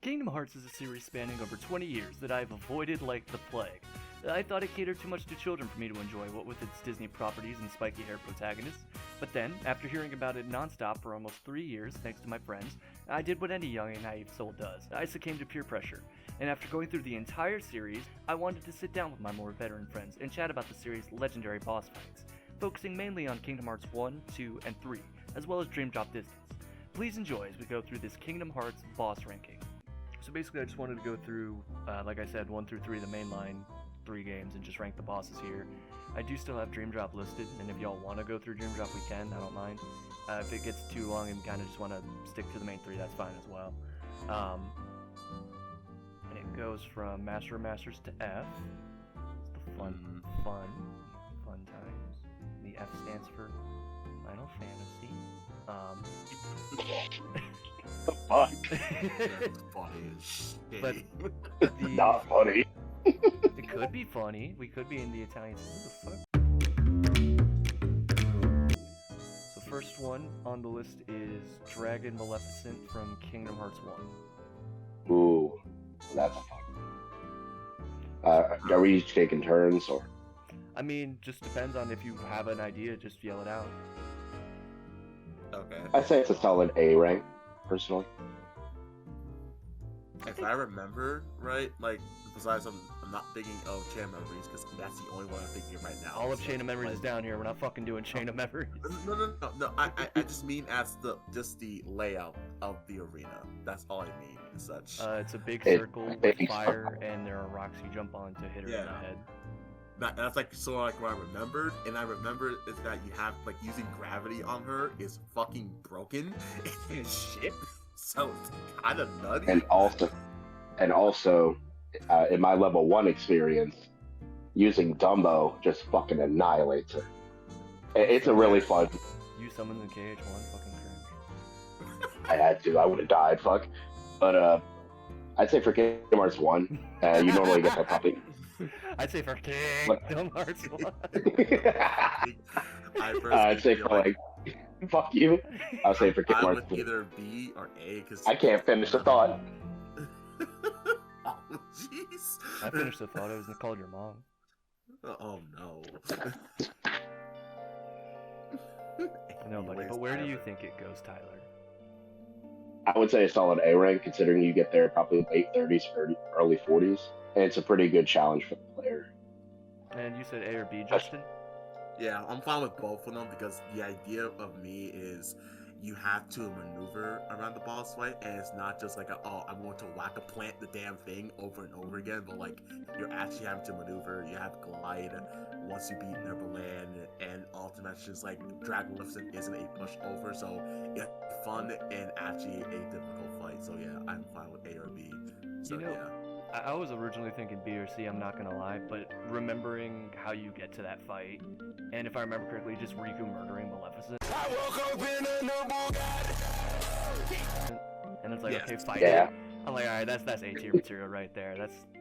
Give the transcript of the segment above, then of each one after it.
Kingdom Hearts is a series spanning over 20 years that I have avoided like the plague. I thought it catered too much to children for me to enjoy, what with its Disney properties and spiky-haired protagonists. But then, after hearing about it non-stop for almost 3 years thanks to my friends, I did what any young and naive soul does. I succumbed to peer pressure. And after going through the entire series, I wanted to sit down with my more veteran friends and chat about the series' legendary boss fights, focusing mainly on Kingdom Hearts 1, 2, and 3, as well as Dream Drop Distance. Please enjoy as we go through this Kingdom Hearts boss ranking. So basically I just wanted to go through, like I said, 1 through 3, the mainline 3 games, and just rank the bosses here. I do still have Dream Drop listed, and if y'all want to go through Dream Drop, we can, I don't mind. If it gets too long and kind of just want to stick to the main 3, that's fine as well. And it goes from Master of Masters to F. It's the fun times. The F stands for Final Fantasy. The fuck? That's funny as shit. But Not funny. it could be funny. We could be in the Italian. What the fuck? So first one on the list is Dragon Maleficent from Kingdom Hearts 1. Ooh, that's fun. Are we each taking turns, or? I mean, just depends on if you have an idea, just yell it out. Okay. I'd say it's a solid A rank, personally. If I remember right, like, besides I'm not thinking of Chain of Memories, because that's the only one I'm thinking of right now. All of Chain of Memories is down here. We're not fucking doing Chain of Memories. No. I just mean as the layout of the arena. That's all I mean, and such. It's a big circle with fire, and there are rocks you jump on to hit her in the head. That's like sort of like what I remembered, and I remembered is that you have like using gravity on her is fucking broken and shit. So it's kind of nutty. And also, in my level 1 experience, using Dumbo just fucking annihilates her. It's a really fun. You summoned the KH1, fucking cringe. I had to. I would have died. Fuck. But I'd say for Kingdom Hearts 1, you normally get that puppy. I'd say for Kingdom Hearts 1. I'd say for like, fuck you. I'll say for Kingdom Hearts 2. Either B or A, because I can't finish the thought. Oh, jeez. I finished the thought. I was called your mom. Oh no. No, buddy. But where do you think it goes, Tyler? I would say a solid A rank, considering you get there probably late 30s, early 40s. And it's a pretty good challenge for the player. And you said A or B, Justin? Yeah, I'm fine with both of them because the idea of me is you have to maneuver around the boss fight, and it's not just like, I'm going to whack a plant the damn thing over and over again, but like you're actually having to maneuver. You have to glide once you beat Neverland, and ultimately just like Dragon Maleficent isn't a pushover, so it's fun and actually a difficult fight. So yeah, I'm fine with A or B. So yeah. I was originally thinking B or C, I'm not gonna lie, but remembering how you get to that fight, and if I remember correctly, just Riku murdering Maleficent. I woke up in a new Bugatti. And it's like, okay, fight it. I'm like, alright, that's A tier material right there.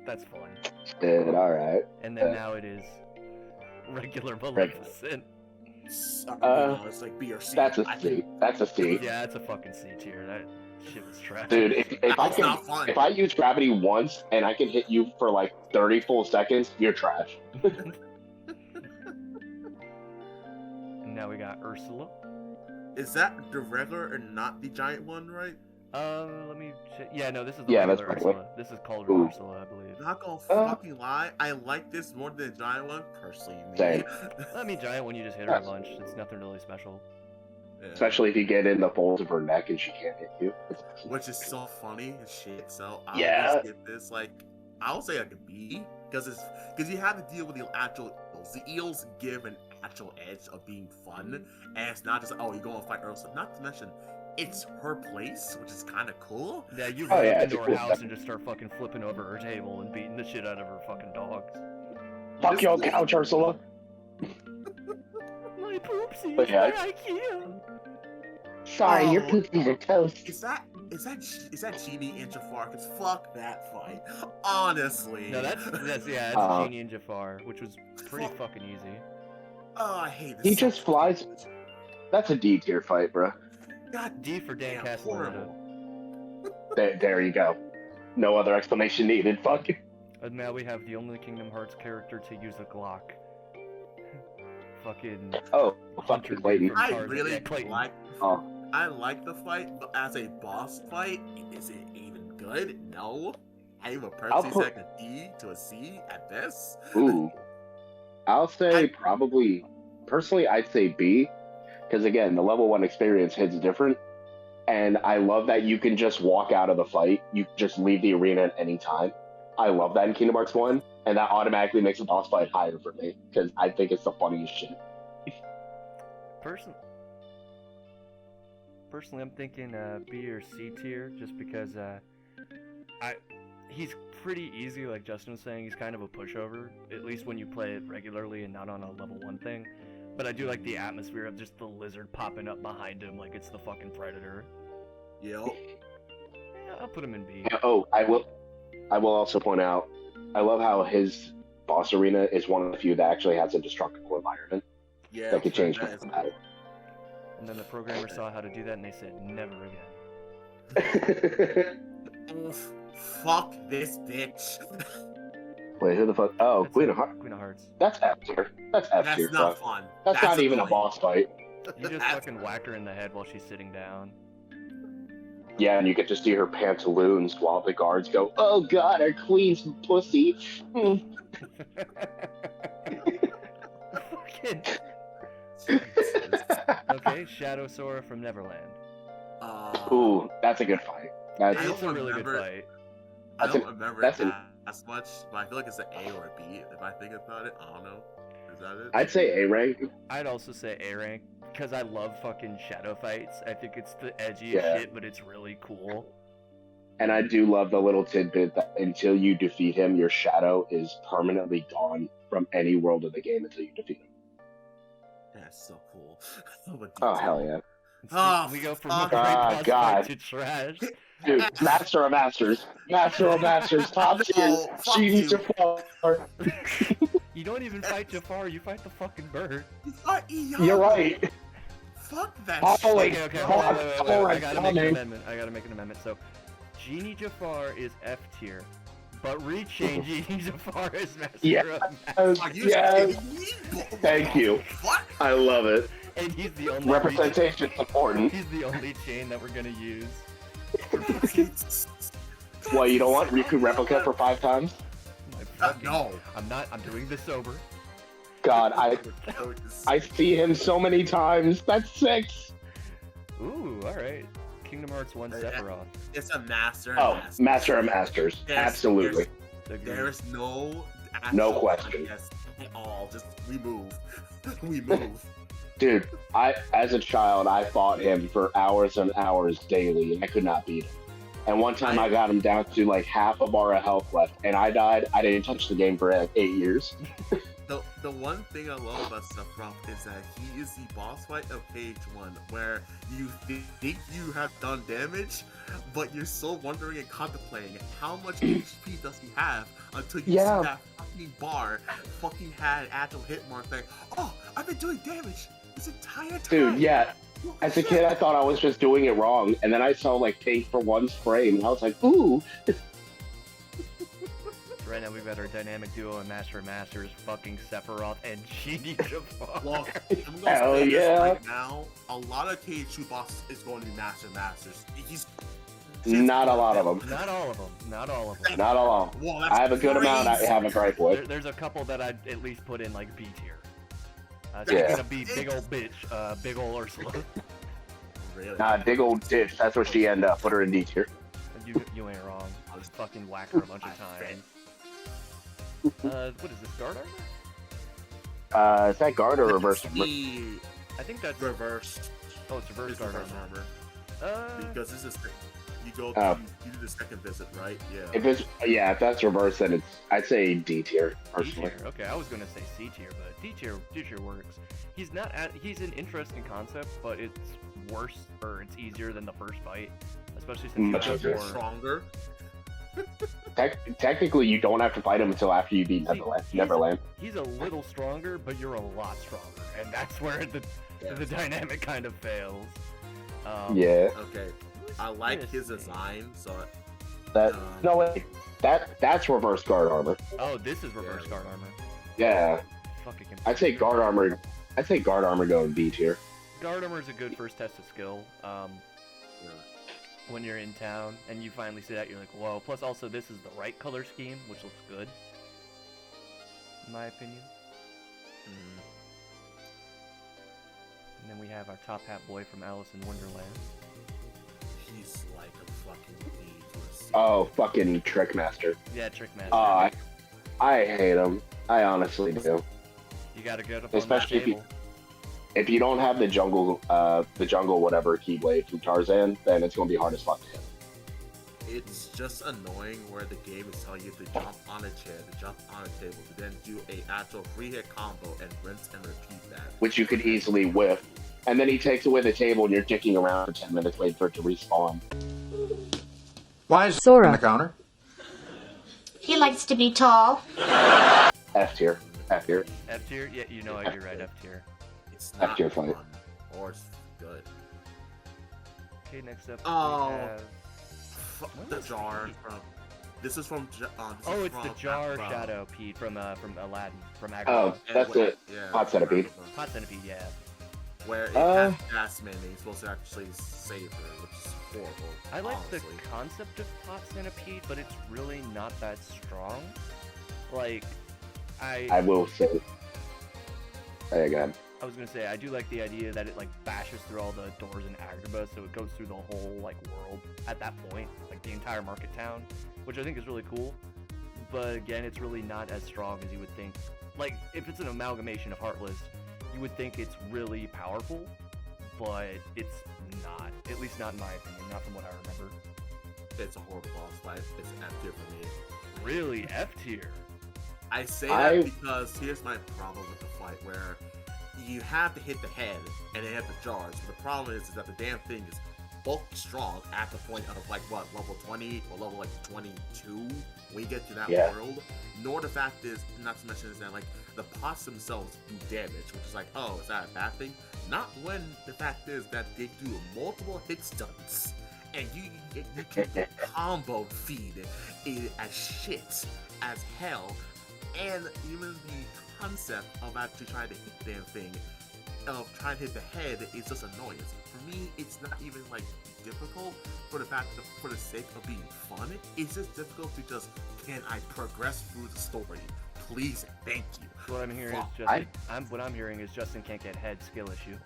That's fun. Alright. And then now it is regular Maleficent. It's like B or C. That's a C. That's a C. Yeah, it's a fucking C tier. That shit was trash. Dude, if I use gravity once and I can hit you for like 30 full seconds, you're trash. And now we got Ursula. Is that the regular and not the giant one, right? Let me check. Yeah, no, this is the regular Ursula. This is called Ursula, I believe. Not gonna fucking lie, I like this more than the giant one, personally. Same. I mean, giant one, you just hit her a bunch. It's nothing really special. Yeah. Especially if you get in the folds of her neck and she can't hit you. Which is so funny as shit. So I'll just give this like, I'll say like a B, because you have to deal with the actual eels. The eels give an actual edge of being fun, and it's not just you're going to fight Ursula. Not to mention, it's her place, which is kind of cool. Yeah, you run into her house and just start fucking flipping over her table and beating the shit out of her fucking dogs. Fuck your couch, Ursula. My poopsies, yeah. IKEA. Sorry, your poopsies are toast. Is that Genie and Jafar? Cause fuck that fight. Honestly. No, that's Genie and Jafar, which was pretty fucking easy. Oh, I hate this. He just flies. That's a D tier fight, bro. God D for Dan Castellaneta. There you go. No other explanation needed. Fuck. And now we have the only Kingdom Hearts character to use a Glock. Fucking Oh, Hunter fucking Clayton. from I Tarzan. really Yeah, Clayton. like. Oh, I like the fight, but as a boss fight, is it even good? No. I even personally put- set a D to a C at this. ooh. I'll say probably. Personally, I'd say B, because again, the level 1 experience hits different, and I love that you can just walk out of the fight. You just leave the arena at any time. I love that in Kingdom Hearts 1, and that automatically makes the boss fight higher for me, because I think it's the funniest shit. Personally, I'm thinking B or C tier, just because he's pretty easy, like Justin was saying. He's kind of a pushover, at least when you play it regularly and not on a level 1 thing. But I do like the atmosphere of just the lizard popping up behind him like it's the fucking Predator. Yo. Yeah, I'll put him in B. Oh, I will also point out, I love how his boss arena is one of the few that actually has a destructible environment Yeah. that could change that is the battle. And then the programmer saw how to do that and they said, never again. Oof. Fuck this bitch. Wait, who the fuck? Oh, That's Queen it, of Hearts. Queen of Hearts. That's F tier. That's F tier. That's not fun. That's not even a annoying. boss fight. You just That's- fucking whack her in the head while she's sitting down. Yeah, and you get to see her pantaloons while the guards go, "Oh God, our queen's pussy." Fucking... Okay, Shadow Sora from Neverland. Ooh, that's a good fight. That's I It's a don't really good remember- fight. I That's don't remember that's it as much, but I feel like it's an A or a B if I think about it. I don't know. Is that it? I'd say A rank. I'd also say A rank, because I love fucking shadow fights. I think it's the edgiest Yeah. shit, but it's really cool. And I do love the little tidbit that until you defeat him, your shadow is permanently gone from any world of the game until you defeat him. That's so cool. Oh hell yeah, Oh, We go from fuck. a great boss God. fight to trash. dude! Master of Masters, top tier. Oh, fuck Genie you. Jafar. You don't even fight Jafar, you fight the fucking bird. You're right. Fuck that Holy shit. Okay, fuck, wait. alright, I gotta make an coming. amendment. So, Genie Jafar is F tier, but rechain Genie Jafar is Master Yeah. of Masters. Are you Yes. kidding me? Thank you. What? I love it. And he's the only Representation's important. He's the only chain that we're gonna use. Well, you don't want Riku replica for 5 times? No. I'm doing this sober. God, I see him so many times. That's 6. Ooh, alright. Kingdom Hearts 1 Sephiroth. It's a master. Oh, Master of Masters. There's- Absolutely. There's no. No actual question. contest at all. Just we move. We move. Dude, as a child, I fought him for hours and hours daily, and I could not beat him. And one time I got him down to like half a bar of health left, and I died. I didn't touch the game for like 8 years. The one thing I love about Sephiroth is that he is the boss fight of page 1, where you think you have done damage, but you're still wondering and contemplating how much HP does he have until you Yeah. see that fucking bar fucking had actual hit mark like, oh, I've been doing damage this entire time. Dude, yeah. As a kid, I thought I was just doing it wrong, and then I saw like take for 1 frame, and I was like, ooh. Right now we've got our dynamic duo and Master of Masters, fucking Sephiroth and Genie Jafar. Look, I'm gonna Hell say this yeah. right now. A lot of KH2 bosses is going to be Master Masters. Not a lot of them. Not all of them. Not all of them. Not all. Whoa, that's I have a good amount I crazy. have a gripe with. There's a couple that I'd at least put in like B tier. Yeah. Speaking of B, big old bitch, big old Ursula. Really? Nah, big old ditch. That's where she ended up. Put her in D tier. You ain't wrong. I'll just fucking whack her a bunch of times. What is this, guard armor? Is that guard or reverse? The I think that's reversed. Oh, it's reverse It's guard reverse armor. armor. Because this is you go Oh. you do the second visit, right? Yeah. If that's reverse, then I'd say D tier D personally. tier. Okay, I was gonna say C tier, but D tier works. He's an interesting concept, but it's worse or it's easier than the first fight, especially since Much you easier. have more. Stronger. Technically, you don't have to fight him until after you beat Neverland. He's a little stronger, but you're a lot stronger, and that's where the dynamic kind of fails. Yeah. Okay. I like Yes. his design, so No wait, that's reverse guard armor. Oh, this is reverse guard armor. Yeah. Fucking I'd say guard armor. I'd say guard armor going B tier. Guard armor is a good first test of skill. When you're in town and you finally see that, you're like, whoa. Plus, also, this is the right color scheme, which looks good, in my opinion. And then we have our top hat boy from Alice in Wonderland. He's like a fucking lead to a scene. Oh, fucking Trickmaster. Yeah, Trickmaster. I hate him. I honestly do. You gotta get up Especially on that table. If you don't have the jungle whatever keyblade from Tarzan, then it's gonna be hard as fuck to hit. It's just annoying where the game is telling you to jump on a chair, to jump on a table, to then do a actual 3-hit combo and rinse and repeat that. Which you could easily whiff. And then he takes away the table and you're dicking around for 10 minutes waiting for it to respawn. Why is Sora on the counter? He likes to be tall. F tier. F tier. F tier? Yeah, you know you're right, F tier. It's F not tier fight. fun or it's good. Okay, next up Oh. we have... The jar from. This is from. Oh, it's the jar shadow Pete from Aladdin from Agrabah. Oh, that's it. Yeah, Hot Centipede. Hot Centipede, yeah. Where it has Jasmine and you're supposed to actually save her, which is horrible. I like honestly. the concept of Hot Centipede, but it's really not that strong. Like, I will say. Hey, go ahead. I was gonna say, I do like the idea that it like bashes through all the doors in Agrabah, so it goes through the whole like world at that point, like the entire market town, which I think is really cool. But again, it's really not as strong as you would think. Like, if it's an amalgamation of Heartless, you would think it's really powerful, but it's not. At least not in my opinion, not from what I remember. It's a horrible boss fight. It's F tier for me. Really, F tier. I say that because here's my problem with the fight, where you have to hit the head and they have the jars. But the problem is that the damn thing is bulk strong at the point of like what, level 20 or level like 22 when you get to that world. Nor the fact is, not to mention is that like the pots themselves do damage, which is like, oh, is that a bad thing? Not when the fact is that they do multiple hit stunts and you can combo feed it as shit as hell. And even the concept of actually trying to hit the damn thing, of trying to hit the head, is just annoying. For me, it's not even like difficult for the sake of being fun. It's just difficult to just, can I progress through the story? Please and thank you. What I'm hearing is what I'm hearing is Justin can't get head skill issue.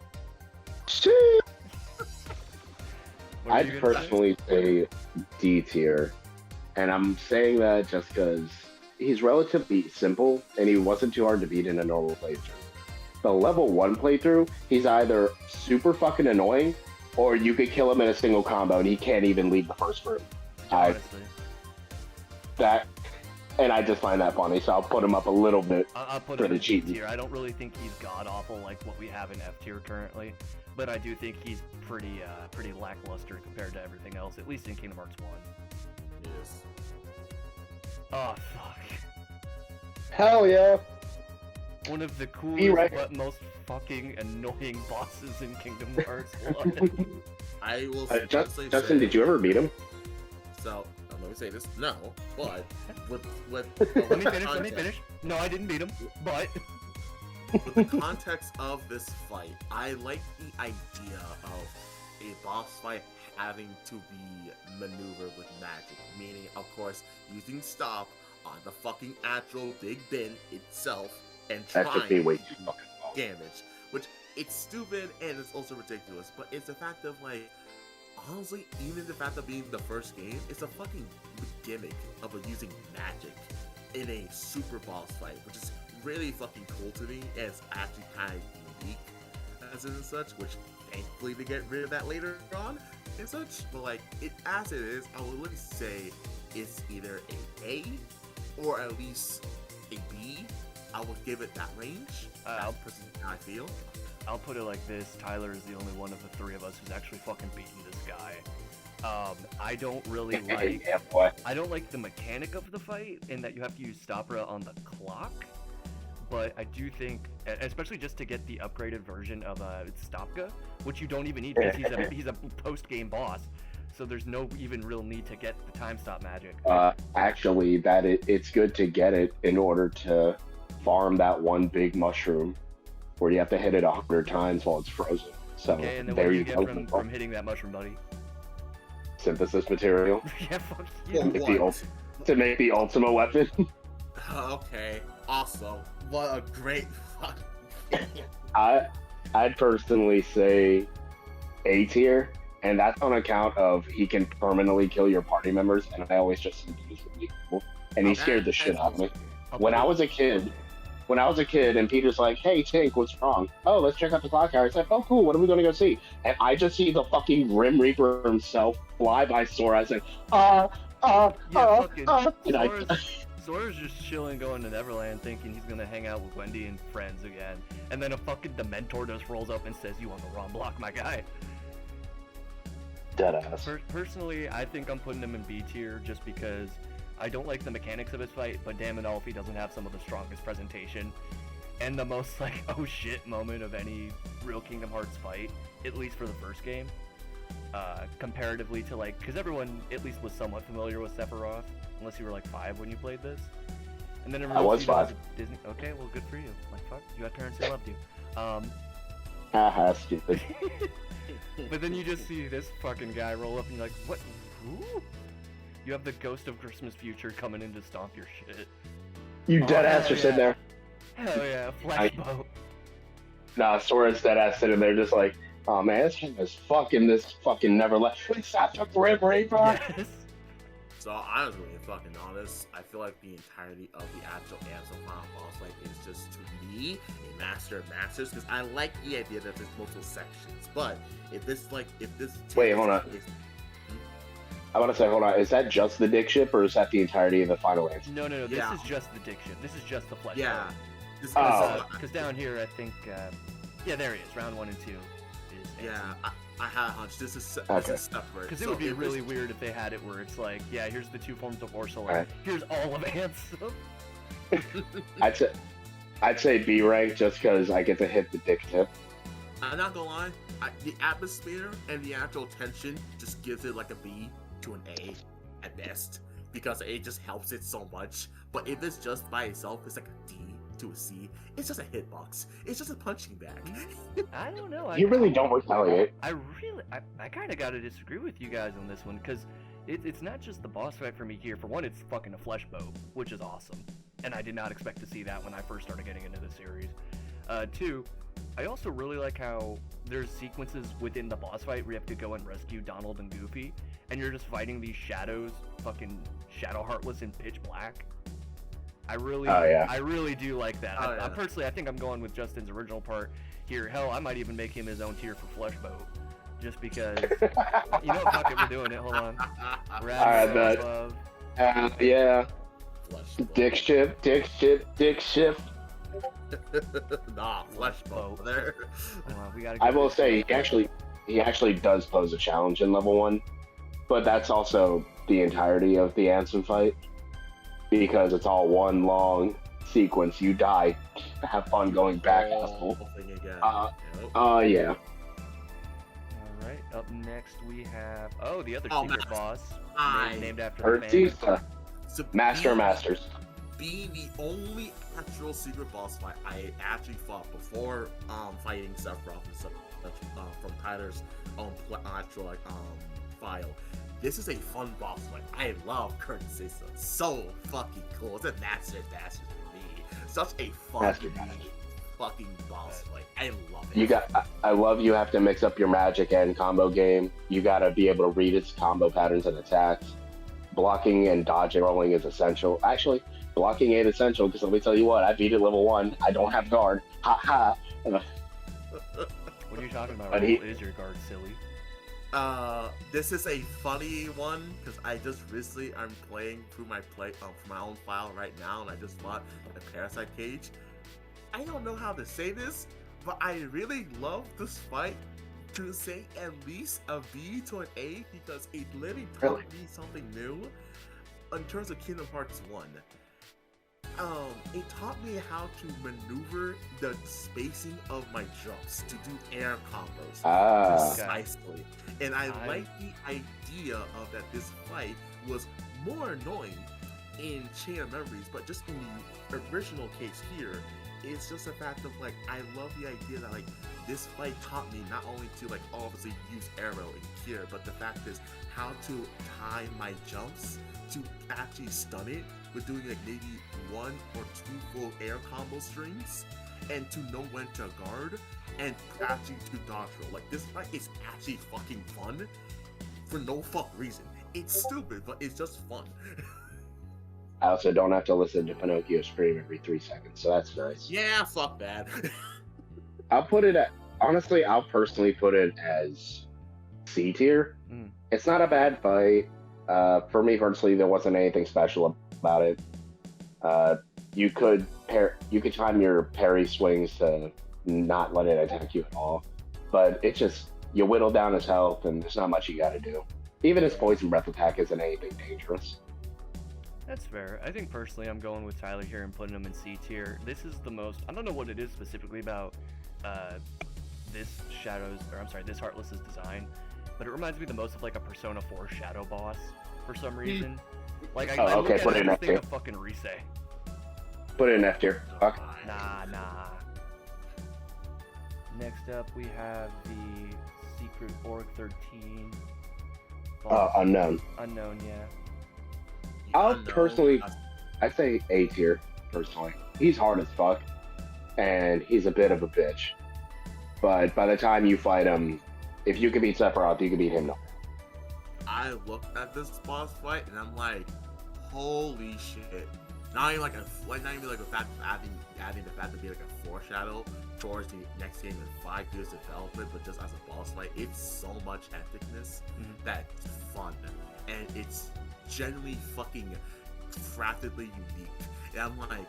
I'd personally say D tier, and I'm saying that just because he's relatively simple and he wasn't too hard to beat in a normal playthrough. The level 1 playthrough, he's either super fucking annoying or you could kill him in a single combo and he can't even leave the first room. Honestly. And I just find that funny, so I'll put him up a little bit. I'll put for him the in D cheating. tier. I don't really think he's god awful like what we have in F tier currently, but I do think he's pretty lackluster compared to everything else, at least in Kingdom Hearts 1. Yes. Oh fuck. Hell yeah. One of the coolest but most fucking annoying bosses in Kingdom Hearts 1. I will Justin, did you ever beat him? So, let me say this. No, but with Let me finish. No, I didn't beat him, but with the context of this fight, I like the idea of a boss fight having to be maneuvered with magic, meaning, of course, using stop on the fucking actual big bin itself and trying That could be way to too do fucking long. damage, which it's stupid and it's also ridiculous, but it's the fact of like, honestly, even the fact of being the first game, it's a fucking gimmick of using magic in a super boss fight, which is really fucking cool to me, and it's actually kind of unique as it and such, which thankfully they get rid of that later on and such, but like, it as it is, I would really say it's either A or at least a B. I would give it that range. That's personally how I feel. I'll put it like this: Tyler is the only one of the three of us who's actually fucking beaten this guy. I don't really like. Yeah, boy. I don't like the mechanic of the fight in that you have to use Stopra on the clock. But I do think, especially just to get the upgraded version of Stopka, which you don't even need because he's a post-game boss. so there's no even real need to get the time stop magic. Actually, it's good to get it in order to farm that one big mushroom where you have to hit it 100 times while it's frozen. So Okay, and then there what do you you go. get from hitting that mushroom, buddy? Synthesis material Yeah, fuck Yeah. you. to make the ultimate weapon. Okay, awesome. What a great fuck. I'd personally say A tier, and that's on account of he can permanently kill your party members, and I always just think he's really cool. And he scared the shit out of me. When I was a kid, and Peter's like, "Hey, Tink, what's wrong?" "Oh, let's check out the clock tower." It's like, "Oh, cool. What are we going to go see?" And I just see the fucking Grim Reaper himself fly by Sora. I say, Sora's just chilling, going to Neverland, thinking he's gonna hang out with Wendy and friends again, and then a fucking Dementor just rolls up and says, "You on the wrong block, my guy." Deadass. Personally, I think I'm putting him in B tier just because I don't like the mechanics of his fight, but damn it all if he doesn't have some of the strongest presentation and the most like oh shit moment of any real Kingdom Hearts fight, at least for the first game. Comparatively to like, because everyone at least was somewhat familiar with Sephiroth, unless you were like 5 when you played this. And then I was 5. Disney. Okay, well, good for you. Like fuck, you had parents who loved you. Haha, stupid. But then you just see this fucking guy roll up and you're like, what? Who? You have the Ghost of Christmas Future coming in to stomp your shit. You deadass are sitting there. Hell yeah, flash boat. Nah, Sora's deadass sitting there just like, oh man, this fucking never left. It's not the Grim Reaper. Yes. So I was being fucking honest. I feel like the entirety of the actual Anthem Final Boss fight is just to me a master of masters because I like the idea that there's multiple sections. But if this Wait, hold on. I want to say, hold on. Is that just the dick ship, or is that the entirety of the final answer? No. This Yeah. is just the dick ship. This is just the flesh. Yeah. Because down here, I think, yeah, there he is. Round 1 and 2. Yeah, I had a hunch. This is separate. Because it would be really weird if they had it where it's like, yeah, here's the 2 forms of Ursula. Right. Here's all of Ansem. I'd say B rank just because I get to hit the dick tip. I'm not gonna lie. The atmosphere and the actual tension just gives it like a B to an A at best because A just helps it so much. But if it's just by itself, it's like a D to a C. It's just a hitbox. It's just a punching bag. I don't know. You really don't retaliate. I kind of got to disagree with you guys on this one because it's not just the boss fight for me here. For one, it's fucking a flesh bow, which is awesome, and I did not expect to see that when I first started getting into the series. 2, I also really like how there's sequences within the boss fight where you have to go and rescue Donald and Goofy, and you're just fighting these shadows, fucking Shadow Heartless in pitch black. I really do like that. Personally, I think I'm going with Justin's original part here. Hell, I might even make him his own tier for Flesh Boat, just because. You know, fuck it, we're doing it. Hold on. Alright, love. Yeah. Dick ship. Nah, flesh boat there. I will say he actually does pose a challenge in level 1, but that's also the entirety of the Ansem fight because it's all one long sequence. You die, have fun going back, asshole. Yeah. Alright, up next we have the other secret boss named after Urtista. Master of Masters. Be the only actual secret boss fight I actually fought before fighting Sephiroth and stuff from Tyler's actual file. This is a fun boss fight. I love Curtin Sisa. So fucking cool. It's a master bastard for me. Such a fun fucking boss fight. I love it. I love you have to mix up your magic and combo game. You gotta be able to read its combo patterns and attacks. Blocking and dodging rolling is essential. Actually, blocking ain't essential because let me tell you what, I beat it level 1. I don't have guard. Ha ha. What are you talking about? What is your guard, silly? This is a funny one because I just recently I'm playing through my own file right now, and I just bought a Parasite Cage. I don't know how to say this, but I really love this fight to say at least a B to an A because it literally taught me something new in terms of Kingdom Hearts 1. it taught me how to maneuver the spacing of my jumps to do air combos precisely. And I like the idea of that this fight was more annoying in Chain of Memories, but just in the original case here, it's just the fact of like I love the idea that like this fight taught me not only to like obviously use arrow and cure, but the fact is how to time my jumps to actually stun it with doing like maybe 1 or 2 full air combo strings, and to know when to guard and actually to dodge roll. Like this fight is actually fucking fun for no fuck reason. It's stupid, but it's just fun. I also don't have to listen to Pinocchio scream every 3 seconds, so that's nice. Yeah, fuck that. I'll put it at, honestly, I'll personally put it as C tier. It's not a bad fight. For me personally, there wasn't anything special about it. You could time your parry swings to not let it attack you at all, but it just, you whittle down his health and there's not much you gotta do. Even his poison breath attack isn't anything dangerous. That's fair. I think personally I'm going with Tyler here and putting him in C tier. This is the most, I don't know what it is specifically about this Heartless's design, but it reminds me the most of like a Persona 4 Shadow boss for some reason. Like I look at put it it in and I F think tier. of fucking Risei. Put it in F tier. Fuck. Nah. Next up we have the Secret Org 13. Unknown. Unknown, yeah. I'd say A tier, personally. He's hard as fuck, and he's a bit of a bitch. But by the time you fight him, if you can beat Sephiroth, you can beat him. No. I looked at this boss fight and I'm like, holy shit. Not even like the fact of adding the fact to be like a foreshadow towards the next game in 5 years development, but just as a boss fight, it's so much epicness that's fun. And it's genuinely fucking craftedly unique. And I'm like,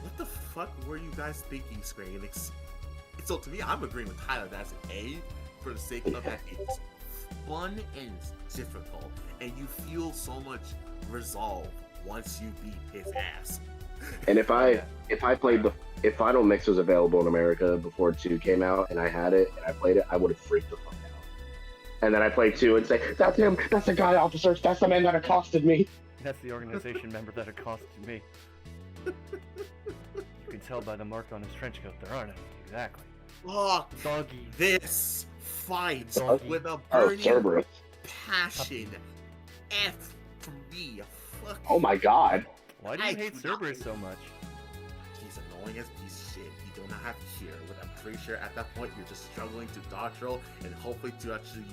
what the fuck were you guys thinking, Square Enix? So to me, I'm agreeing with Tyler, that's an A for the sake of that it's fun and difficult, and you feel so much resolve once you beat his ass. And if Final Mix was available in America before 2 came out and I had it and I played it, I would have freaked the fuck out. And then I played 2 and say, that's him, that's the guy, officers, that's the man that accosted me. That's the organization member that accosted me. You can tell by the mark on his trench coat there aren't any. Exactly. Fuck Doggy. this fight Doggy. with a Oh, burning Cerberus. passion. F for me. Fuck. Oh my god. Why do you hate Cerberus so much? He's annoying as a piece of shit. You do not have to hear, but I'm pretty sure at that point you're just struggling to dodge roll and hopefully to actually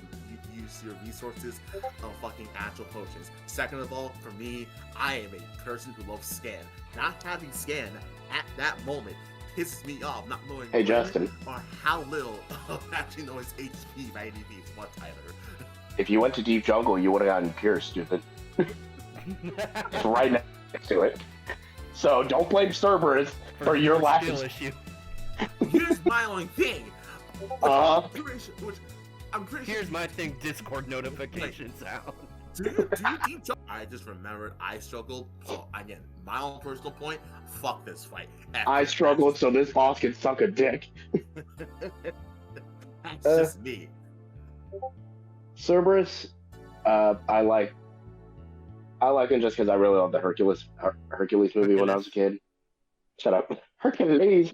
use your resources of fucking actual potions. Second of all, for me, I am a person who loves scan. Not having scan at that moment pisses me off, not knowing Hey, Justin. or how little of actually know his HP by any means. What, Tyler? If you went to Deep Jungle, you would have gotten Pure, stupid. It's right next to it. So don't blame Cerberus for your lack skill of... issue. Here's my only thing. I'm pretty sure Here's my thing, Discord notification sound. Do you deep jump? I just remembered I struggled. So again, my own personal point. Fuck this fight. I struggled so this boss can suck a dick. That's just me. Cerberus, I like him just because I really love the Hercules movie when I was a kid. Shut up. Hercules.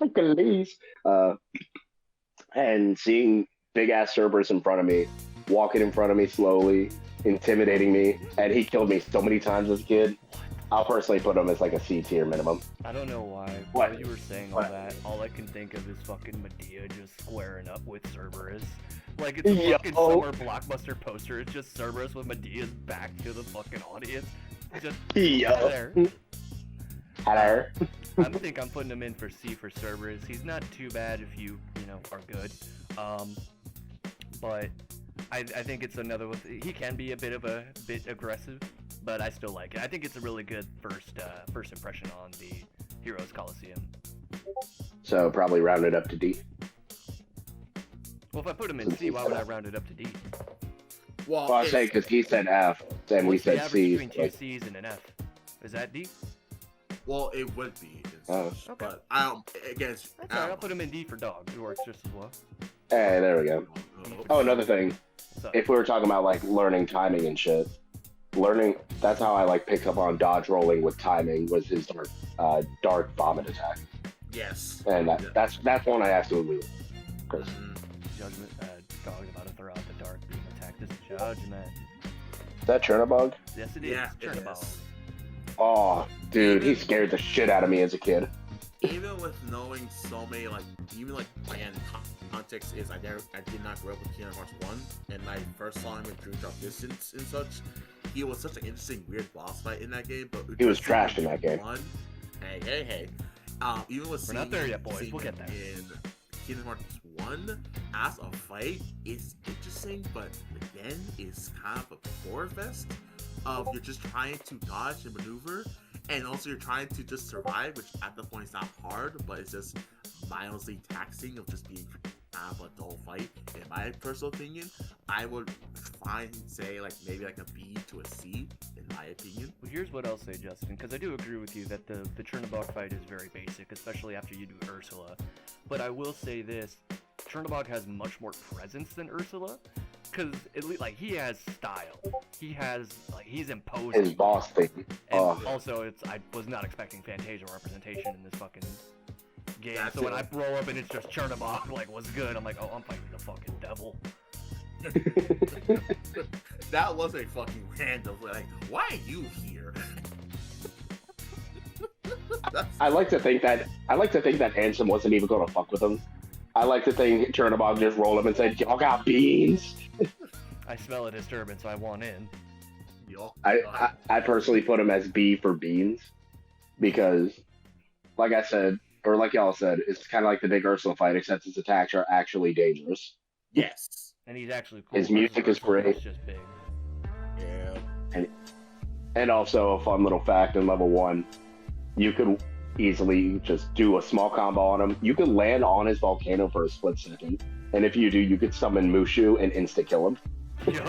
And seeing big ass Cerberus in front of me, walking in front of me slowly, intimidating me, and he killed me so many times as a kid. I'll personally put him as like a C tier minimum. I don't know why. What? While you were saying all that, all I can think of is fucking Medea just squaring up with Cerberus. Like it's a fucking summer blockbuster poster. It's just Cerberus with Medea's back to the fucking audience. Just there. Hello. I think I'm putting him in for C for Cerberus. He's not too bad if you are good. But I think it's another one. He can be a bit aggressive, but I still like it. I think it's a really good first impression on the Heroes Coliseum. So probably round it up to D. Well, if I put him in C, why would I round it up to D? Well, I say because he said F, and we What's the said average C. between two C's and an F? Is that D? Well, it would be. Oh. Okay. But I don't. Again, That's alright, I'll put him in D for dog. It works just as well. Hey, there we go. Oh, another thing. What's up? If we were talking about like learning timing and shit, that's how I like picked up on dodge rolling with timing was his dark vomit attack, Yes. and that's one I absolutely because Judgment, dog about to throw out the dark beam attack. This is Judgment. is that Chernobog? Yes, it is. Yeah, it Chernobog. is. Oh, dude, he scared the shit out of me as a kid. Even with knowing so many, like, even like, again, context is I did not grow up with Kingdom Hearts 1, and I first saw him in Dream Drop Distance and such. He was such an interesting, weird boss fight in that game, but He was trashed in that game. Hey. Even with We're not there yet, boys. seeing We'll get him there. in Kingdom Hearts 1 as a fight is interesting, but again, it's kind of a core fest of you're just trying to dodge and maneuver, and also you're trying to just survive, which at the point is not hard, but it's just mildly taxing of just being kind of a dull fight. In my personal opinion, I would say like maybe like a B to a C, in my opinion. Well, here's what I'll say, Justin, because I do agree with you that the Chernobog fight is very basic, especially after you do Ursula. But I will say this, Chernobog has much more presence than Ursula, because at least like he has style. He has like he's imposing. His boss thing. And Oh, also, I was not expecting Fantasia representation in this fucking game. That's So when it. I roll up and it's just Chernobog, like, what's good? I'm like, oh, I'm fighting the fucking devil. That was a fucking random, like, why are you here? I like to think that Ansem wasn't even going to fuck with him. I like to think Chernobog just rolled up and said, "Y'all got beans." I smell a disturbance, so I want in. I personally put him as B for beans because, like I said, or like y'all said, it's kind of like the big Ursula fight, except his attacks are actually dangerous. Yes. And he's actually cool. His music is Ursula great. just big. Yeah. And also a fun little fact in level 1, you could easily just do a small combo on him. You could land on his volcano for a split second, and if you do, you could summon Mushu and insta kill him. Yo.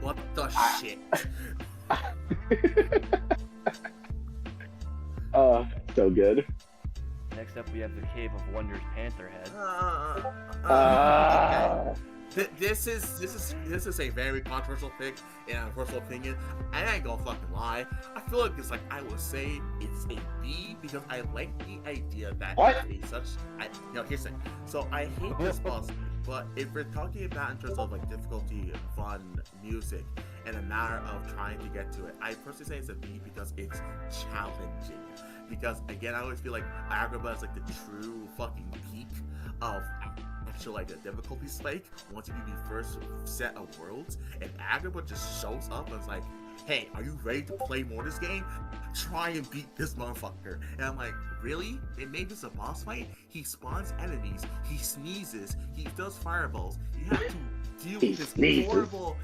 What the shit? So good. Next up, we have the Cave of Wonders Panther Head. Okay. This is a very controversial pick in my personal opinion. I ain't gonna fucking lie. I feel like it's like I would say it's a B because I like the idea that What? it's a such. Here's the thing. So I hate this boss, but if we're talking about in terms of like difficulty, fun, music, and a matter of trying to get to it, I personally say it's a B because it's challenging. Because again, I always feel like Agrabah is like the true fucking peak of actual like a difficulty spike once you do the first set of worlds, and Agrabah just shows up and is like, "Hey, are you ready to play more this game? Try and beat this motherfucker." And I'm like, really? They made this a boss fight? He spawns enemies, he sneezes, he does fireballs. You have to deal with his horrible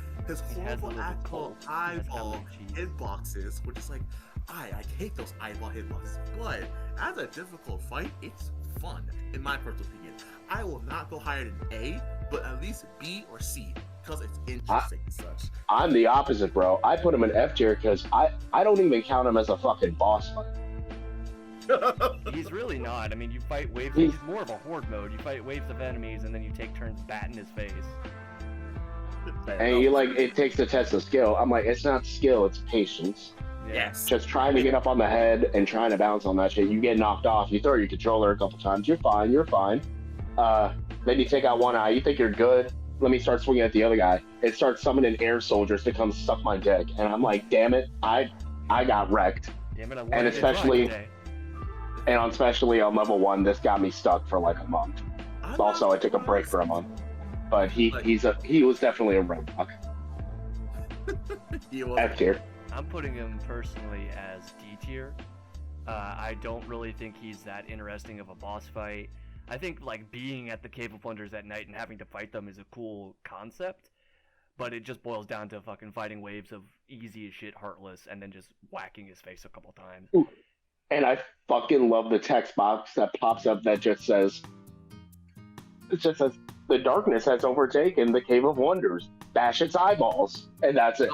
actual cold. eyeball hitboxes, which is like, I hate those eyeball hitboxes. But as a difficult fight, it's fun, in my personal opinion. I will not go higher than A, but at least B or C, because it's interesting and such. I'm the opposite, bro. I put him in F tier because I don't even count him as a fucking boss fight. He's really not. I mean, you fight waves. He's more of a horde mode. You fight waves of enemies, and then you take turns batting his face. And you like, it takes the test of skill. I'm like, it's not skill, it's patience. Yes. Just trying to get up on the head and trying to bounce on that shit. You get knocked off. You throw your controller a couple times. You're fine. Then you take out one eye. You think you're good. Let me start swinging at the other guy. It starts summoning air soldiers to come suck my dick. And I'm like, damn it. I got wrecked. Damn it, And especially on level 1, this got me stuck for like a month. Also, I took a break for a month. But he was definitely a roadblock. F tier. I'm putting him personally as D tier. I don't really think he's that interesting of a boss fight. I think like being at the Cave of Wonders at night and having to fight them is a cool concept, but it just boils down to fucking fighting waves of easy as shit Heartless and then just whacking his face a couple times. Ooh. And I fucking love the text box that pops up that just says, the darkness has overtaken the Cave of Wonders. Bash its eyeballs. And that's it.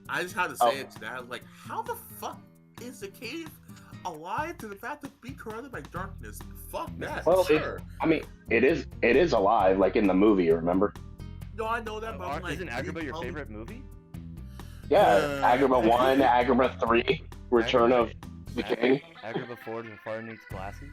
I just had to say it to that. I was like, how the fuck is the Cave alive to the fact of being corrupted by darkness. Fuck that. Well, sure. I mean, it is alive, like in the movie. Remember? No, I know that, but I'm like, isn't Agrabah your favorite movie? Yeah, Agrabah 1, Agrabah 3, Return of the King. Agrabah 4 to Far Needs Glasses.